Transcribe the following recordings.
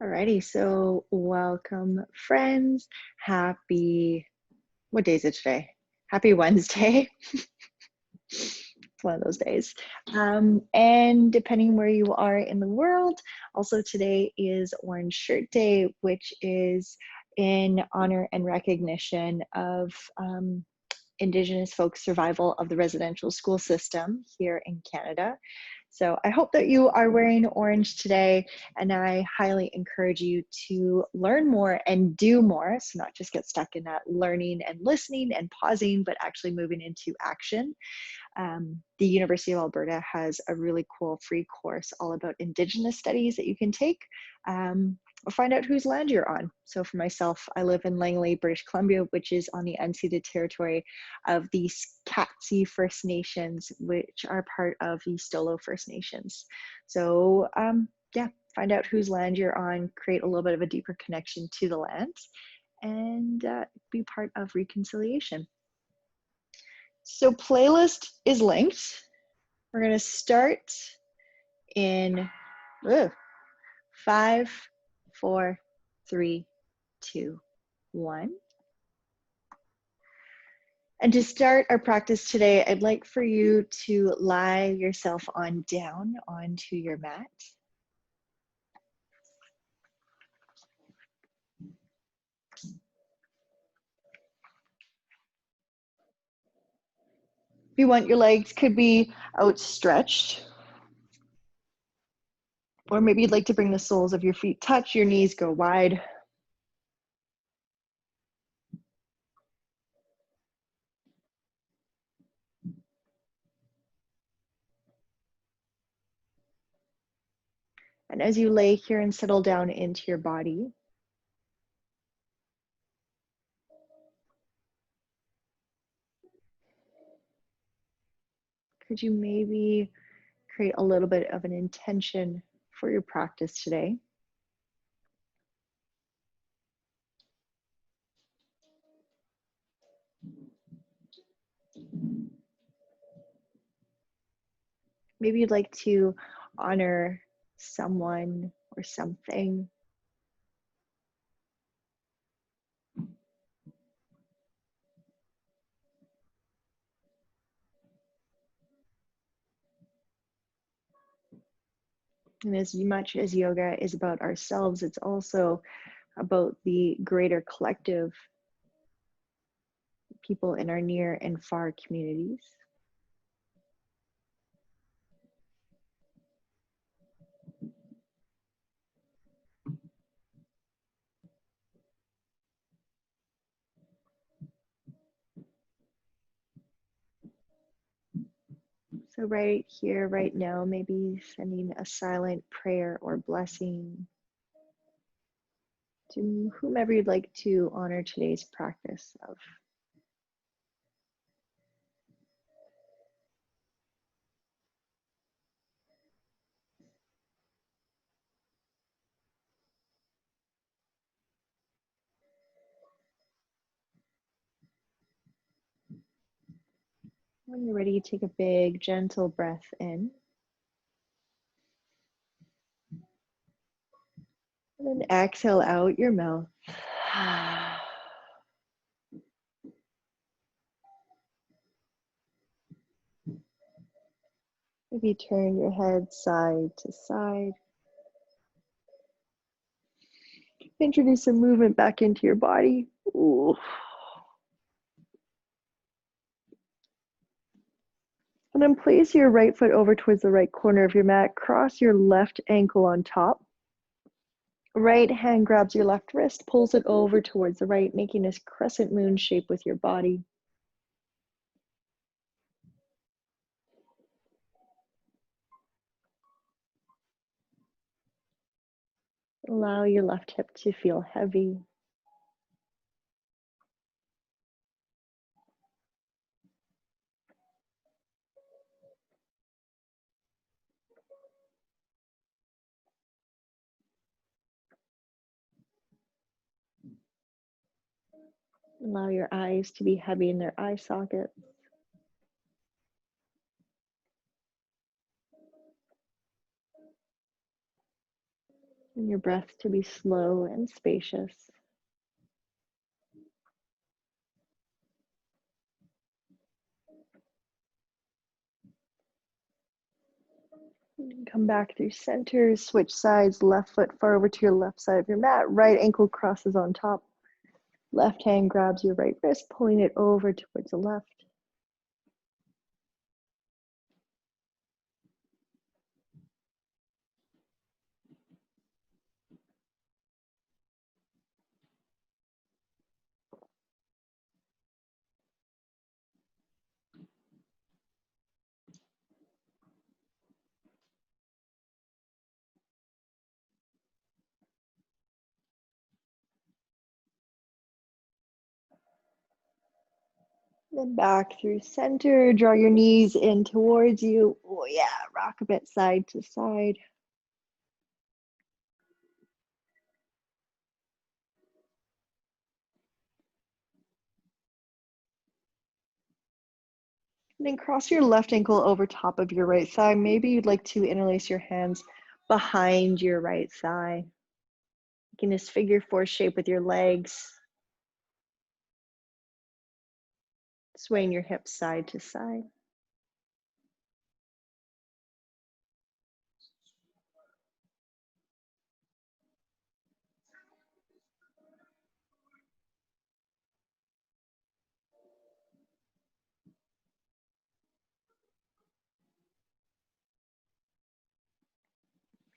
Alrighty, so welcome, friends. What day is it today? Happy Wednesday. It's one of those days. And depending where you are in the world, also today is Orange Shirt Day, which is in honor and recognition of Indigenous folks' survival of the residential school system here in Canada. So I hope that you are wearing orange today, and I highly encourage you to learn more and do more. So not just get stuck in that learning and listening and pausing, but actually moving into action. The University of Alberta has a really cool free course all about Indigenous studies that you can take. Or find out whose land you're on. So for myself, I live in Langley, British Columbia, which is on the unceded territory of the Katzie First Nations, which are part of the Stolo First Nations. So yeah, find out whose land you're on, create a little bit of a deeper connection to the land, and be part of reconciliation. So playlist is linked. We're gonna start in 5, 4, 3, 2, 1. And to start our practice today, I'd like for you to lie yourself on down onto your mat. If you want, your legs could be outstretched. Or maybe you'd like to bring the soles of your feet touch, your knees go wide. And as you lay here and settle down into your body, could you maybe create a little bit of an intention for your practice today? Maybe you'd like to honor someone or something. And as much as yoga is about ourselves, it's also about the greater collective, people in our near and far communities. So right here, right now, maybe sending a silent prayer or blessing to whomever you'd like to honor today's practice of. When you're ready, take a big, gentle breath in. And then exhale out your mouth. Maybe turn your head side to side. Introduce some movement back into your body. Ooh. And then place your right foot over towards the right corner of your mat. Cross your left ankle on top. Right hand grabs your left wrist, pulls it over towards the right, making this crescent moon shape with your body. Allow your left hip to feel heavy. Allow your eyes to be heavy in their eye sockets. And your breath to be slow and spacious. Come back through center, switch sides, left foot far over to your left side of your mat, right ankle crosses on top, left hand grabs your right wrist, pulling it over towards the left. Then back through center, draw your knees in towards you. Oh yeah, rock a bit side to side. And then cross your left ankle over top of your right thigh. Maybe you'd like to interlace your hands behind your right thigh. Making this figure four shape with your legs. Swaying your hips side to side.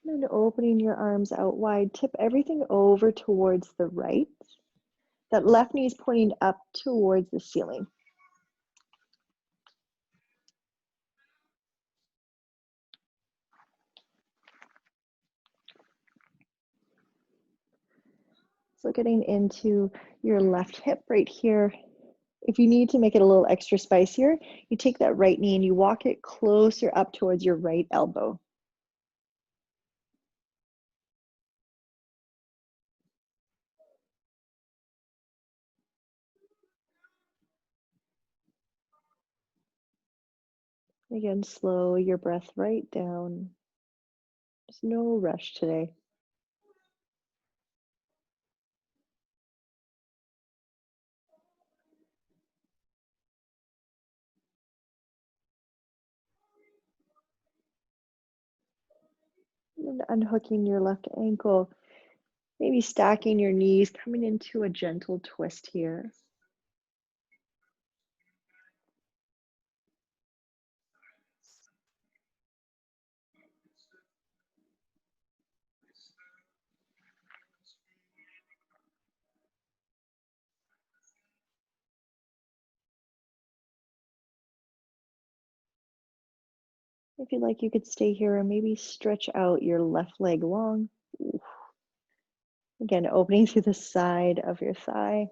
And opening your arms out wide, tip everything over towards the right. That left knee is pointing up towards the ceiling. So getting into your left hip right here. If you need to make it a little extra spicier, you take that right knee and you walk it closer up towards your right elbow. Again, slow your breath right down. There's no rush today. And unhooking your left ankle, maybe stacking your knees, coming into a gentle twist here. If you'd like, you could stay here or maybe stretch out your left leg long. Again, opening through the side of your thigh.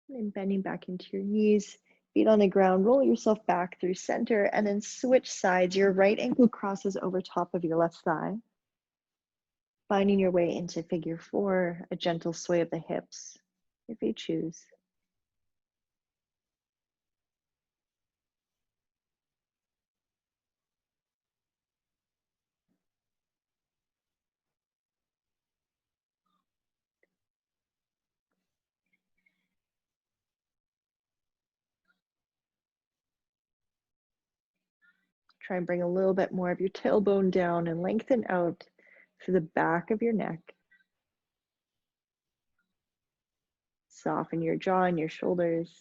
And bending back into your knees, feet on the ground, roll yourself back through center, and then switch sides. Your right ankle crosses over top of your left thigh. Finding your way into figure four, a gentle sway of the hips, if you choose. Try and bring a little bit more of your tailbone down and lengthen out through the back of your neck. Soften your jaw and your shoulders.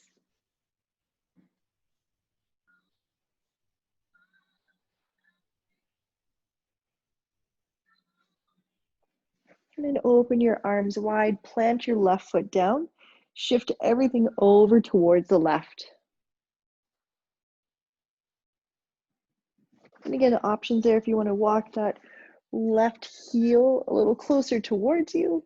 And then open your arms wide, plant your left foot down, shift everything over towards the left. And again, options there if you want to walk that left heel a little closer towards you.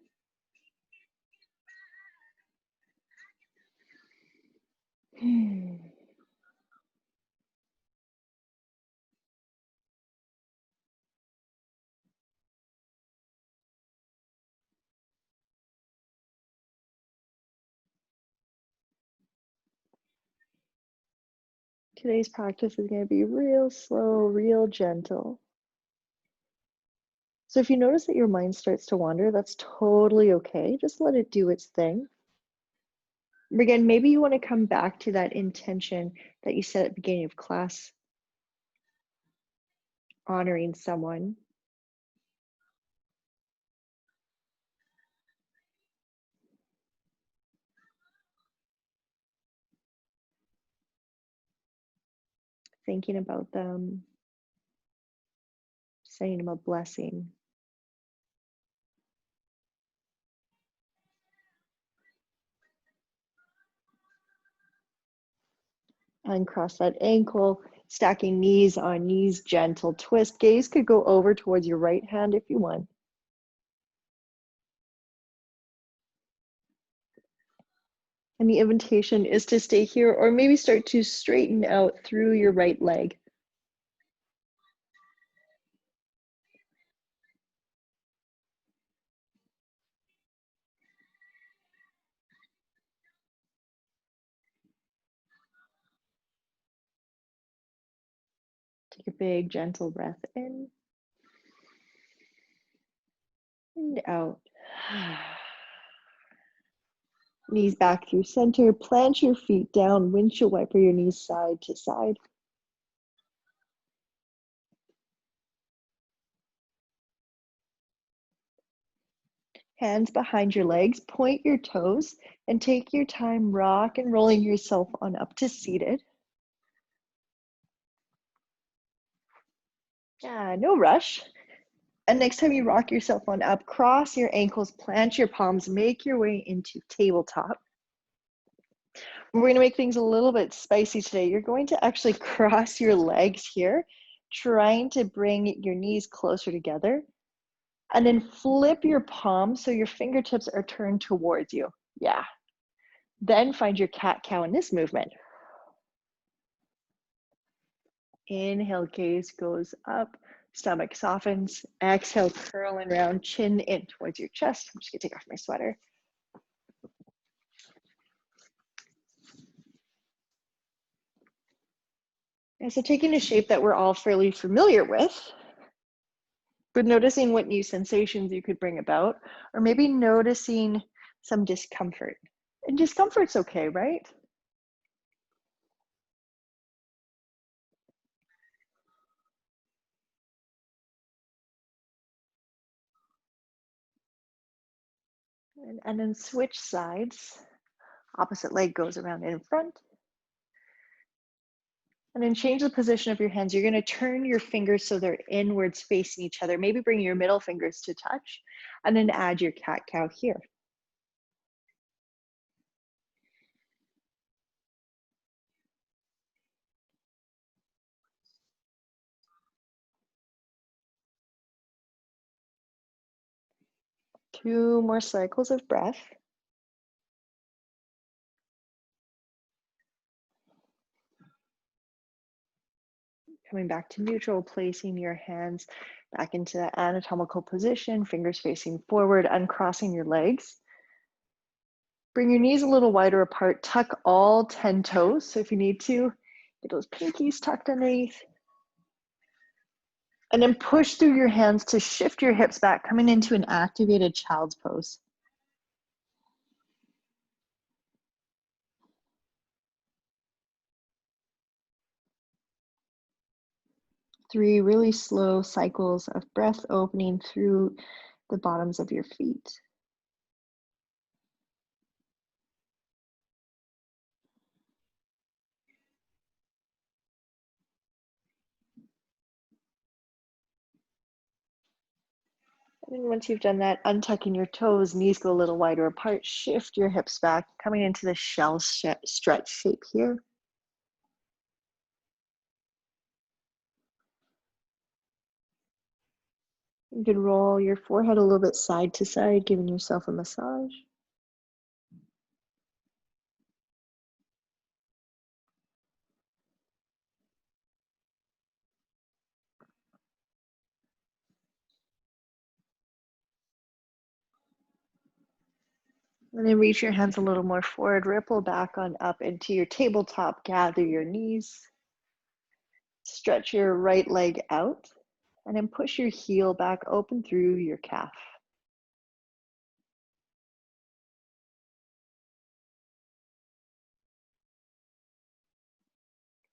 Today's practice is going to be real slow, real gentle. So if you notice that your mind starts to wander, that's totally okay. Just let it do its thing. Again, maybe you want to come back to that intention that you set at the beginning of class, honoring someone. Thinking about them, sending them a blessing. Uncross that ankle, stacking knees on knees, gentle twist. Gaze could go over towards your right hand if you want. And the invitation is to stay here or maybe start to straighten out through your right leg. Take a big, gentle breath in and out. Knees back through center. Plant your feet down. Windshield wiper your knees side to side. Hands behind your legs. Point your toes and take your time rock and rolling yourself on up to seated. No rush. And next time you rock yourself on up, cross your ankles, plant your palms, make your way into tabletop. We're going to make things a little bit spicy today. You're going to actually cross your legs here, trying to bring your knees closer together, and then flip your palms so your fingertips are turned towards you. Yeah. Then find your cat-cow in this movement. Inhale, gaze goes up, stomach softens. Exhale, curl and round, chin in towards your chest. I'm just gonna take off my sweater. And so taking a shape that we're all fairly familiar with, but noticing what new sensations you could bring about, or maybe noticing some discomfort. And discomfort's okay, right? And then switch sides. Opposite leg goes around in front. And then change the position of your hands. You're going to turn your fingers so they're inwards facing each other. Maybe bring your middle fingers to touch, and then add your cat-cow here. Two more cycles of breath. Coming back to neutral, placing your hands back into that anatomical position, fingers facing forward, uncrossing your legs. Bring your knees a little wider apart, tuck all 10 toes. So if you need to, get those pinkies tucked underneath. And then push through your hands to shift your hips back, coming into an activated child's pose. Three really slow cycles of breath opening through the bottoms of your feet. And once you've done that, untucking your toes, knees go a little wider apart, shift your hips back, coming into the shell stretch shape here. You can roll your forehead a little bit side to side, giving yourself a massage. And then reach your hands a little more forward, ripple back on up into your tabletop, gather your knees. Stretch your right leg out and then push your heel back open through your calf.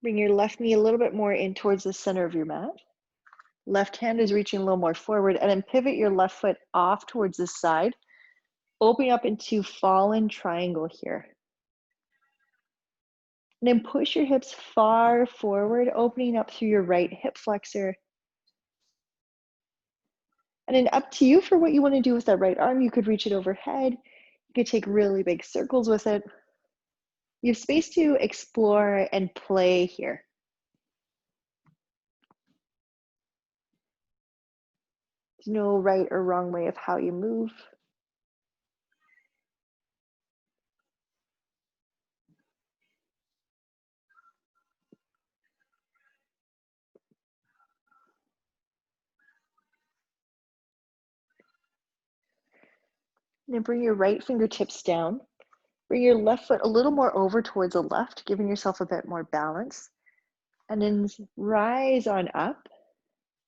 Bring your left knee a little bit more in towards the center of your mat. Left hand is reaching a little more forward, and then pivot your left foot off towards the side, opening up into fallen triangle here. And then push your hips far forward, opening up through your right hip flexor. And then up to you for what you want to do with that right arm. You could reach it overhead. You could take really big circles with it. You have space to explore and play here. There's no right or wrong way of how you move. And then bring your right fingertips down. Bring your left foot a little more over towards the left, giving yourself a bit more balance. And then rise on up.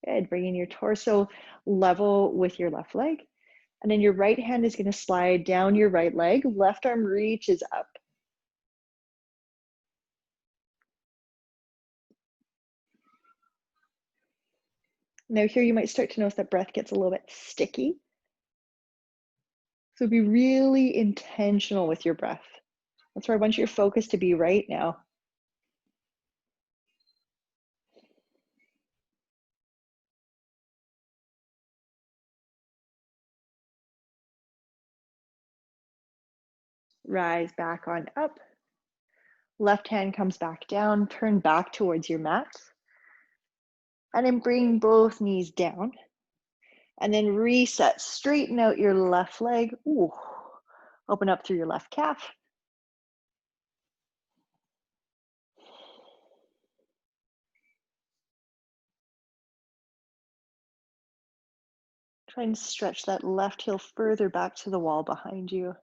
Good, bringing your torso level with your left leg. And then your right hand is going to slide down your right leg. Left arm reaches up. Now here you might start to notice that breath gets a little bit sticky. So be really intentional with your breath. That's where I want your focus to be right now. Rise back on up. Left hand comes back down, turn back towards your mat. And then bring both knees down. And then reset, straighten out your left leg. Ooh. Open up through your left calf. Try and stretch that left heel further back to the wall behind you.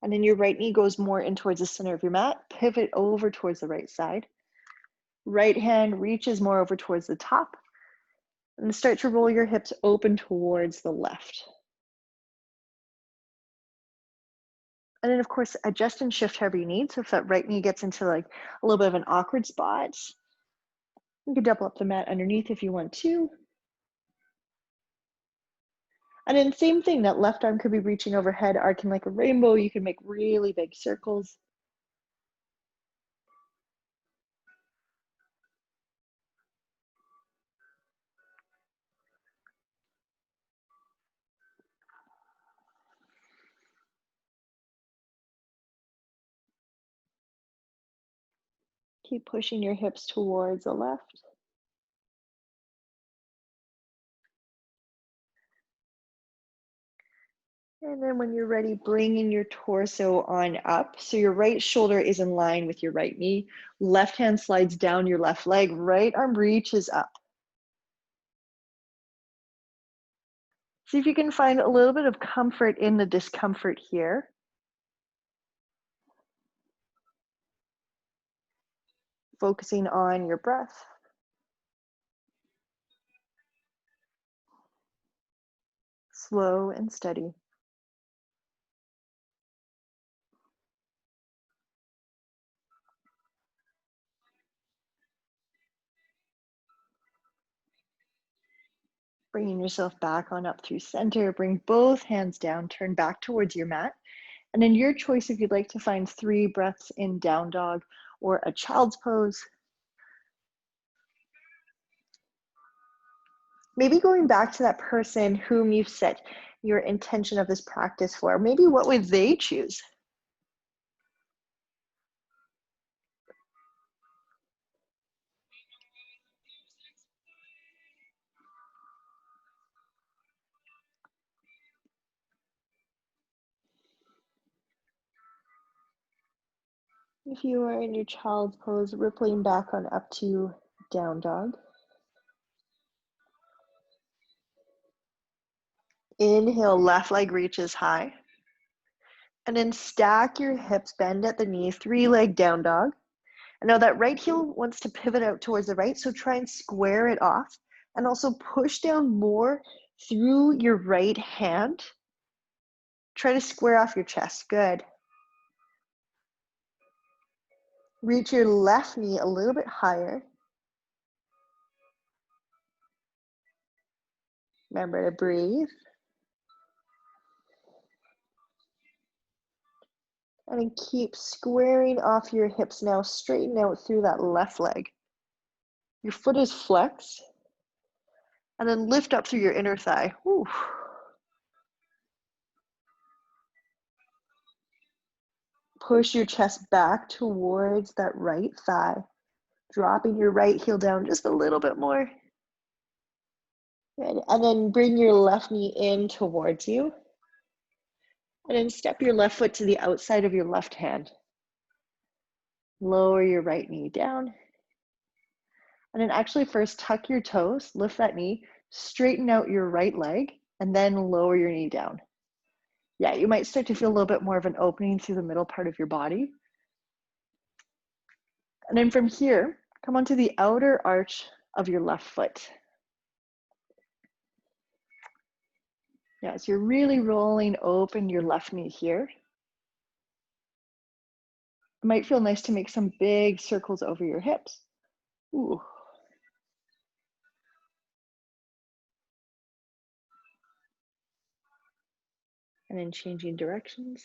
And then your right knee goes more in towards the center of your mat. Pivot over towards the right side. Right hand reaches more over towards the top. And start to roll your hips open towards the left. And then of course, adjust and shift however you need. So if that right knee gets into like a little bit of an awkward spot, you can double up the mat underneath if you want to. And then same thing, that left arm could be reaching overhead, arcing like a rainbow. You can make really big circles. Keep pushing your hips towards the left. And then when you're ready, bringing your torso on up. So your right shoulder is in line with your right knee. Left hand slides down your left leg. Right arm reaches up. See if you can find a little bit of comfort in the discomfort here. Focusing on your breath. Slow and steady. Bringing yourself back on up through center. Bring both hands down, turn back towards your mat. And then your choice if you'd like to find 3 breaths in down dog or a child's pose. Maybe going back to that person whom you've set your intention of this practice for. Maybe what would they choose? If you are in your child's pose, rippling back on up to down dog. Inhale, left leg reaches high. And then stack your hips, bend at the knee, 3-leg down dog. Now that right heel wants to pivot out towards the right, so try and square it off and also push down more through your right hand. Try to square off your chest, good. Reach your left knee a little bit higher. Remember to breathe. And then keep squaring off your hips now, straighten out through that left leg. Your foot is flexed. And then lift up through your inner thigh. Whew. Push your chest back towards that right thigh, dropping your right heel down just a little bit more. Good. And then bring your left knee in towards you. And then step your left foot to the outside of your left hand. Lower your right knee down. And then actually first tuck your toes, lift that knee, straighten out your right leg, and then lower your knee down. Yeah, you might start to feel a little bit more of an opening through the middle part of your body. And then from here, come onto the outer arch of your left foot. Yeah, so you're really rolling open your left knee here. It might feel nice to make some big circles over your hips. Ooh. And then changing directions.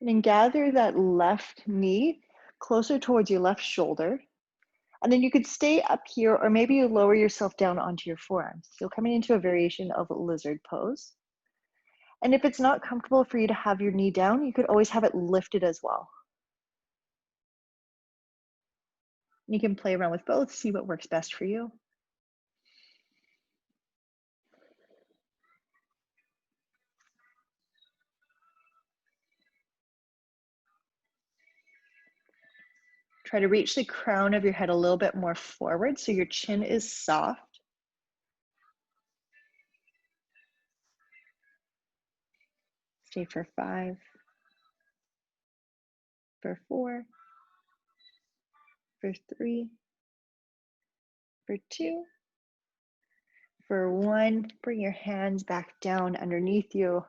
And then gather that left knee closer towards your left shoulder. And then you could stay up here, or maybe you lower yourself down onto your forearms. So coming into a variation of lizard pose. And if it's not comfortable for you to have your knee down, you could always have it lifted as well. You can play around with both, see what works best for you. Try to reach the crown of your head a little bit more forward so your chin is soft. Stay for 5, for 4, for 3, for 2, for 1. Bring your hands back down underneath you.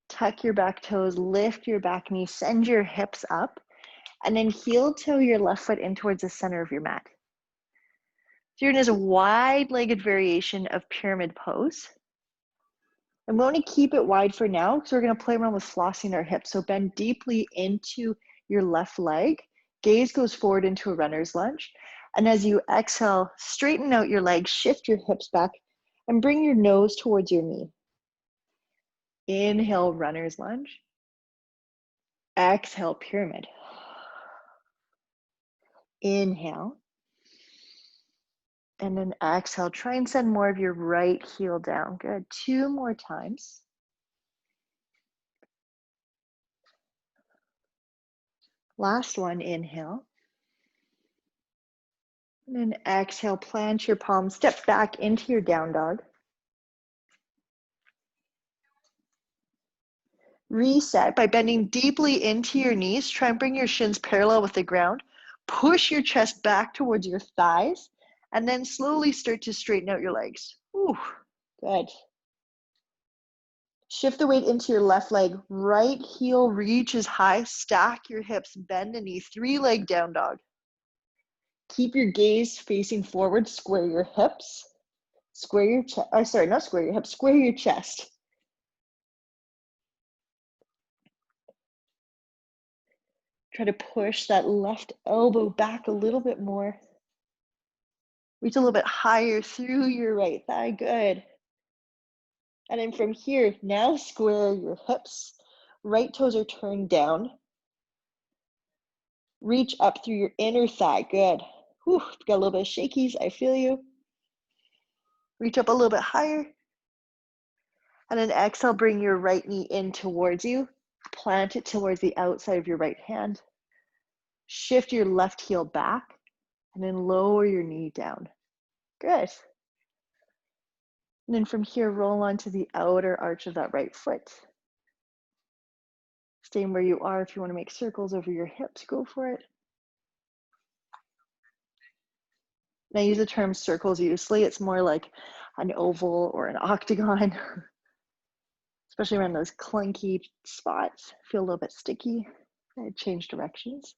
Tuck your back toes, lift your back knee, send your hips up, and then heel toe your left foot in towards the center of your mat. So you're in this wide-legged variation of pyramid pose. I'm going to keep it wide for now, so we're going to play around with flossing our hips. So bend deeply into your left leg. Gaze goes forward into a runner's lunge. And as you exhale, straighten out your legs, shift your hips back, and bring your nose towards your knee. Inhale, runner's lunge. Exhale, pyramid. Inhale. And then exhale, try and send more of your right heel down. Good, 2 more times. Last one, inhale. And then exhale, plant your palms, step back into your down dog. Reset by bending deeply into your knees. Try and bring your shins parallel with the ground. Push your chest back towards your thighs, and then slowly start to straighten out your legs. Ooh, good. Shift the weight into your left leg. Right heel reaches high. Stack your hips, bend the knee. 3-leg down dog. Keep your gaze facing forward. Square your hips. Square your chest. Sorry, not square your hips. Square your chest. Try to push that left elbow back a little bit more. Reach a little bit higher through your right thigh. Good. And then from here, now square your hips. Right toes are turned down. Reach up through your inner thigh. Good. Whew, got a little bit of shakies. I feel you. Reach up a little bit higher. And then exhale, bring your right knee in towards you. Plant it towards the outside of your right hand. Shift your left heel back. And then lower your knee down. Good. And then from here, roll onto the outer arch of that right foot. Staying where you are. If you want to make circles over your hips, go for it. And I use the term circles loosely. It's more like an oval or an octagon, especially around those clunky spots. Feel a little bit sticky. I change directions.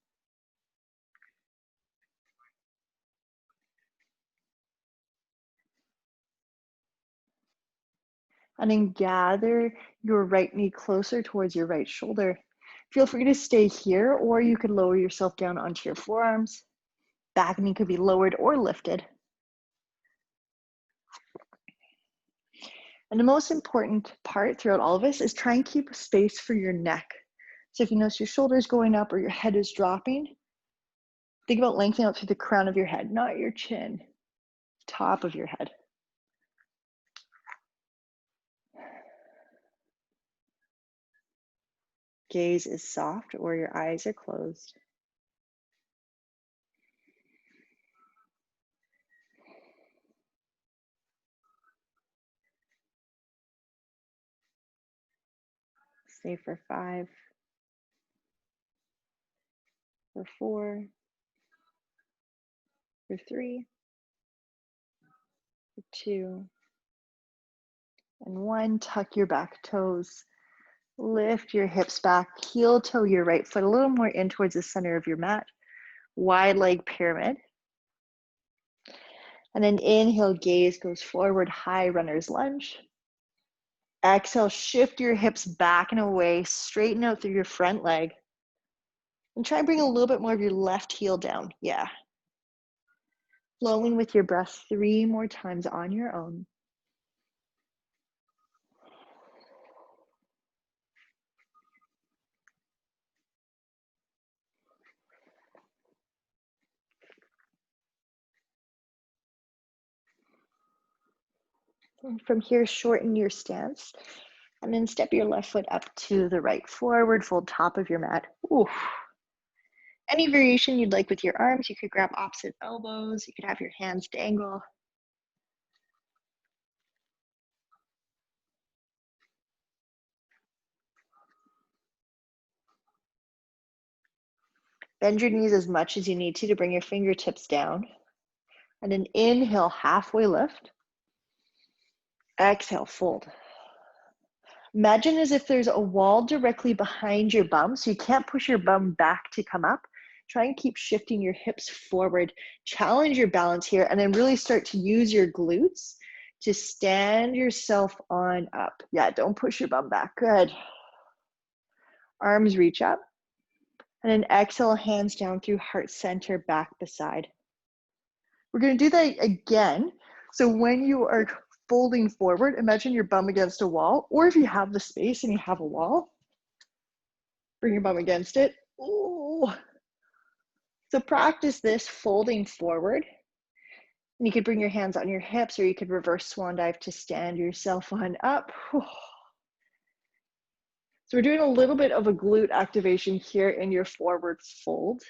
And then gather your right knee closer towards your right shoulder. Feel free to stay here, or you could lower yourself down onto your forearms. Back knee could be lowered or lifted. And the most important part throughout all of this is try and keep space for your neck. So if you notice your shoulders going up or your head is dropping, think about lengthening out through the crown of your head, not your chin, top of your head. Gaze is soft or your eyes are closed. Stay for 5, for 4, for 3, for 2, and 1. Tuck your back toes. Lift your hips back. Heel toe your right foot a little more in towards the center of your mat. Wide leg pyramid. And then inhale, gaze goes forward, high runner's lunge. Exhale, shift your hips back and away, straighten out through your front leg. And try and bring a little bit more of your left heel down. Yeah. Flowing with your breath 3 more times on your own. And from here, shorten your stance. And then step your left foot up to the right. Forward fold top of your mat. Oof. Any variation you'd like with your arms, you could grab opposite elbows. You could have your hands dangle. Bend your knees as much as you need to bring your fingertips down. And then inhale, halfway lift. Exhale, fold. Imagine as if there's a wall directly behind your bum, so you can't push your bum back to come up. Try and keep shifting your hips forward. Challenge your balance here, and then really start to use your glutes to stand yourself on up. Yeah, don't push your bum back. Good. Arms reach up. And then exhale, hands down through heart center, back beside. We're going to do that again. So when you are folding forward, imagine your bum against a wall, or if you have the space and you have a wall, bring your bum against it. Ooh. So practice this folding forward. And you could bring your hands on your hips, or you could reverse swan dive to stand yourself on up. So we're doing a little bit of a glute activation here in your forward fold.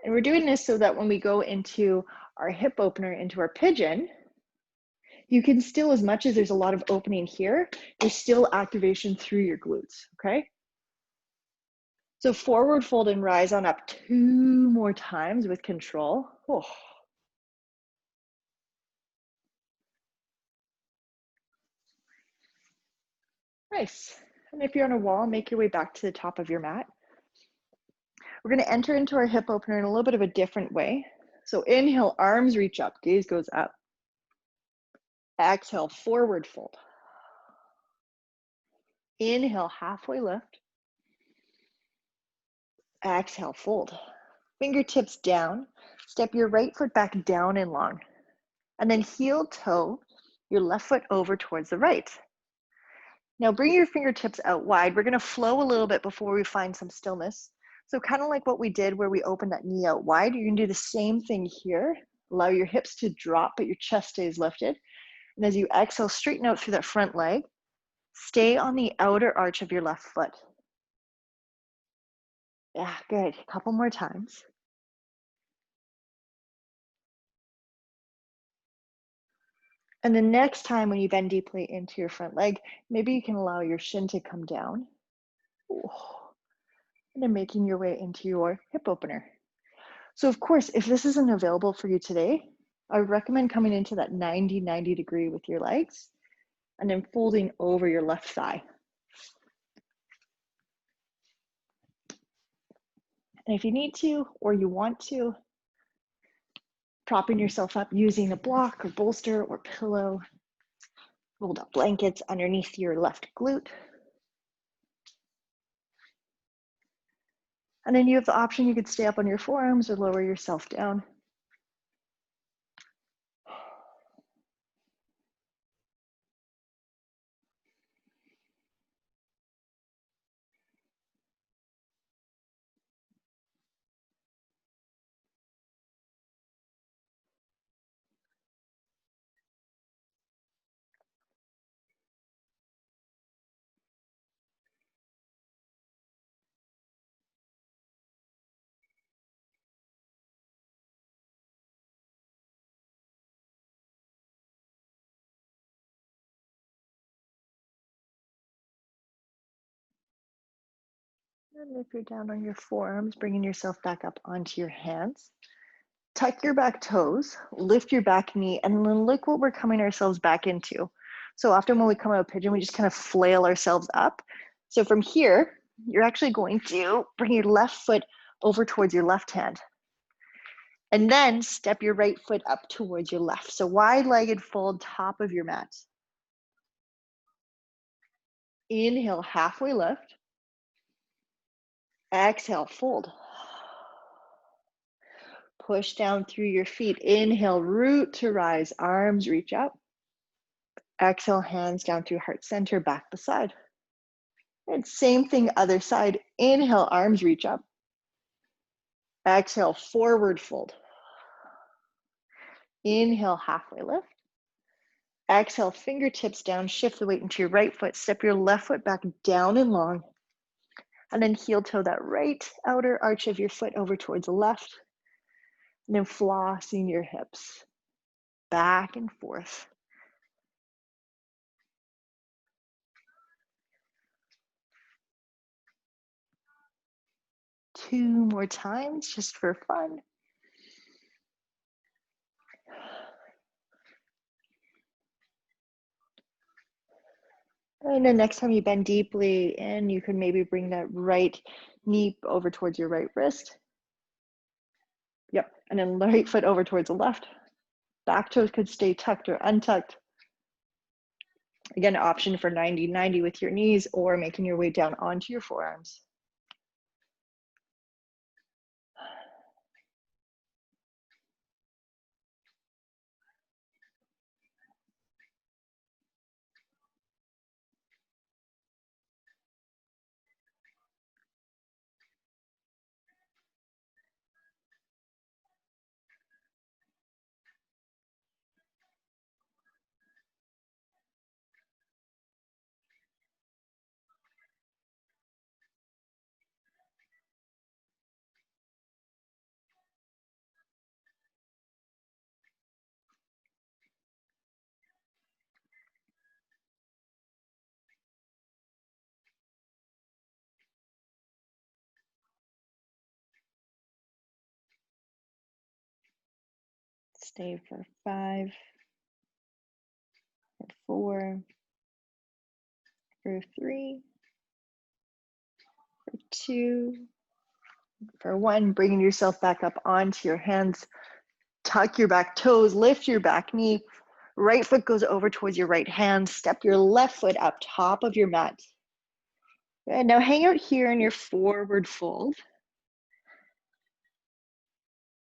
And we're doing this so that when we go into our hip opener, into our pigeon, you can still, as much as there's a lot of opening here, there's still activation through your glutes, okay? So forward fold and rise on up 2 more times with control. Oh. Nice. And if you're on a wall, make your way back to the top of your mat. We're going to enter into our hip opener in a little bit of a different way. So inhale, arms reach up, gaze goes up. Exhale, forward fold. Inhale, halfway lift. Exhale, fold. Fingertips down. Step your right foot back down and long. And then heel toe your left foot over towards the right. Now bring your fingertips out wide. We're going to flow a little bit before we find some stillness. So kind of like what we did where we opened that knee out wide, you're going to do the same thing here. Allow your hips to drop, but your chest stays lifted. And as you exhale, straighten out through that front leg. Stay on the outer arch of your left foot. Yeah, good. A couple more times. And the next time when you bend deeply into your front leg, maybe you can allow your shin to come down. And then making your way into your hip opener. So of course, if this isn't available for you today, I would recommend coming into that 90 degree with your legs and then folding over your left thigh. And if you need to, or you want to, propping yourself up using a block or bolster or pillow, rolled up blankets underneath your left glute. And then you have the option, you could stay up on your forearms or lower yourself down. And if you're down on your forearms, bringing yourself back up onto your hands. Tuck your back toes, lift your back knee, and then look what we're coming ourselves back into. So often when we come out of pigeon, we just kind of flail ourselves up. So from here, you're actually going to bring your left foot over towards your left hand. And then step your right foot up towards your left. So wide-legged fold, top of your mat. Inhale, halfway lift. Exhale, fold. Push down through your feet. Inhale, root to rise, arms reach up. Exhale, hands down through heart center, back beside. And same thing, other side. Inhale, arms reach up. Exhale, forward fold. Inhale, halfway lift. Exhale, fingertips down, shift the weight into your right foot. Step your left foot back down and long. And then heel toe that right outer arch of your foot over towards the left. And then flossing your hips back and forth. Two more times just for fun. And then next time you bend deeply in, you can maybe bring that right knee over towards your right wrist. Yep, and then right foot over towards the left. Back toes could stay tucked or untucked. Again, option for 90 with your knees or making your way down onto your forearms. Stay for 5, for 4, for 3, for 2, for 1. Bringing yourself back up onto your hands. Tuck your back toes, lift your back knee. Right foot goes over towards your right hand. Step your left foot up top of your mat. And now hang out here in your forward fold.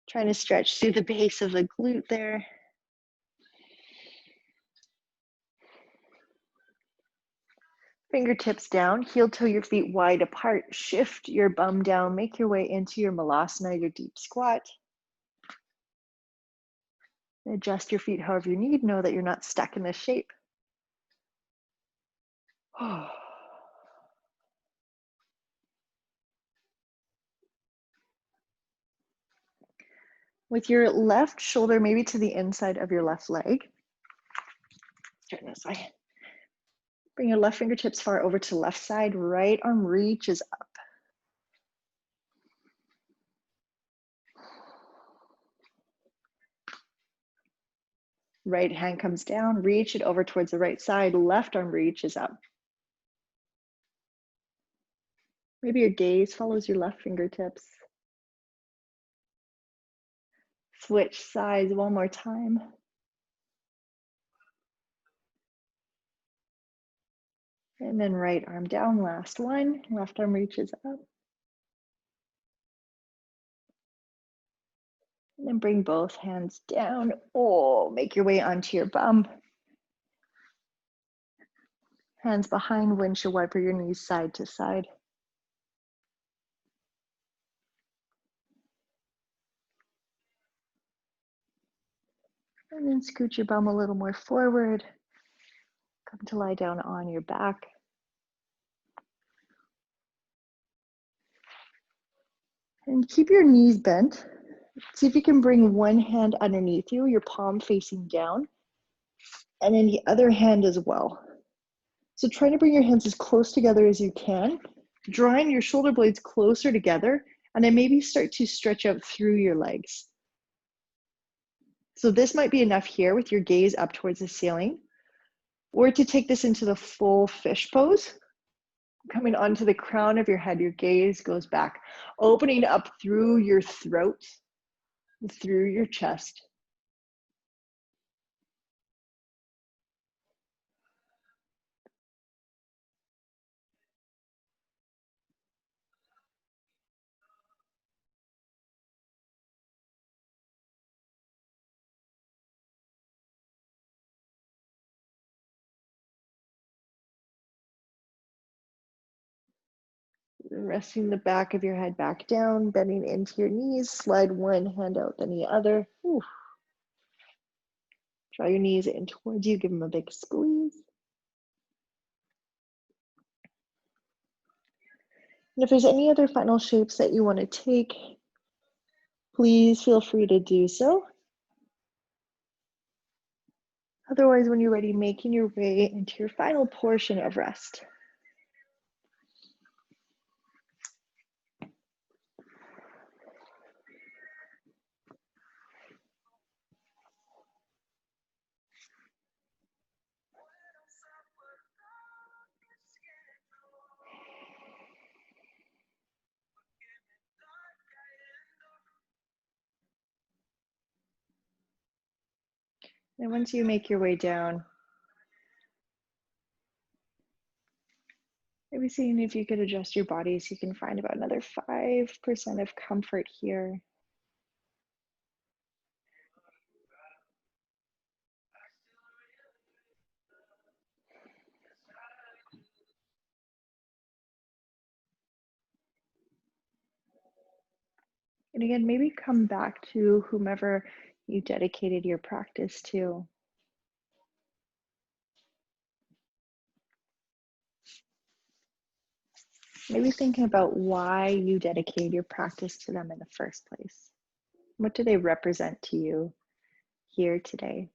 Trying to stretch through the base of the glute there. Fingertips down, heel toe your feet wide apart. Shift your bum down, make your way into your malasana, your deep squat. Adjust your feet however you need. Know that you're not stuck in this shape. With your left shoulder maybe to the inside of your left leg, turn this way. Bring your left fingertips far over to the left side. Right arm reaches up. Right hand comes down, reach it over towards the right side. Left arm reaches up. Maybe your gaze follows your left fingertips. Switch sides one more time. And then right arm down, last one. Left arm reaches up. And then bring both hands down. Oh, make your way onto your bum. Hands behind windshield wiper your knees side to side. And then scoot your bum a little more forward. Come to lie down on your back. And keep your knees bent. See if you can bring one hand underneath you, your palm facing down, and then the other hand as well. So try to bring your hands as close together as you can, drawing your shoulder blades closer together, and then maybe start to stretch out through your legs. So this might be enough here with your gaze up towards the ceiling, or to take this into the full fish pose. Coming onto the crown of your head, your gaze goes back, opening up through your throat, through your chest. Resting the back of your head back down, bending into your knees, slide one hand out, then the other. Ooh. Draw your knees in towards you, give them a big squeeze. And if there's any other final shapes that you want to take, please feel free to do so. Otherwise, when you're ready, making your way into your final portion of rest. And once you make your way down, maybe seeing if you could adjust your body so you can find about another 5% of comfort here. And again, maybe come back to whomever you dedicated your practice to. Maybe thinking about why you dedicated your practice to them in the first place. What do they represent to you here today?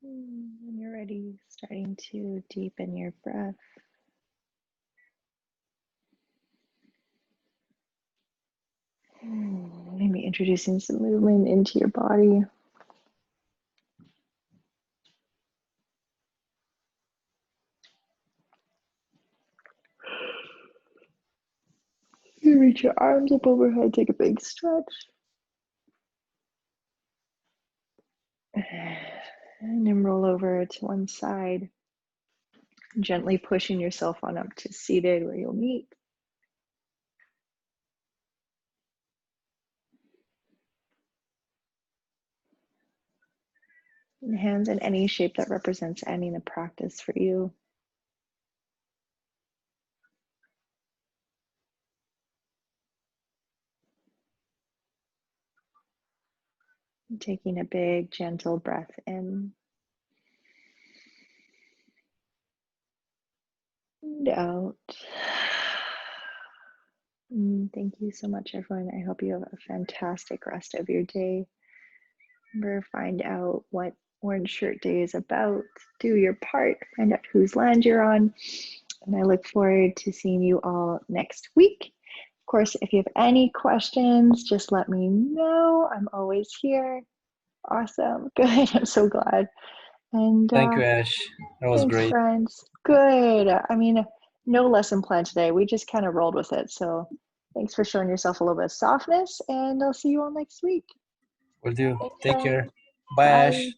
When you're ready, starting to deepen your breath. Maybe introducing some movement into your body. You reach your arms up overhead, take a big stretch. And then roll over to one side, gently pushing yourself on up to seated where you'll meet. And hands in any shape that represents ending the practice for you. Taking a big, gentle breath in and out. Thank you so much, everyone. I hope you have a fantastic rest of your day. Remember, find out what Orange Shirt Day is about. Do your part. Find out whose land you're on. And I look forward to seeing you all next week. Of course, if you have any questions, just let me know. I'm always here. Awesome. Good. I'm so glad. And Thank you, Ash. That was thanks, great. friends. Good. I mean, no lesson plan today. We just kind of rolled with it. So thanks for showing yourself a little bit of softness, and I'll see you all next week. Will do. Thanks, Take care. friends. Bye, Bye. Ash.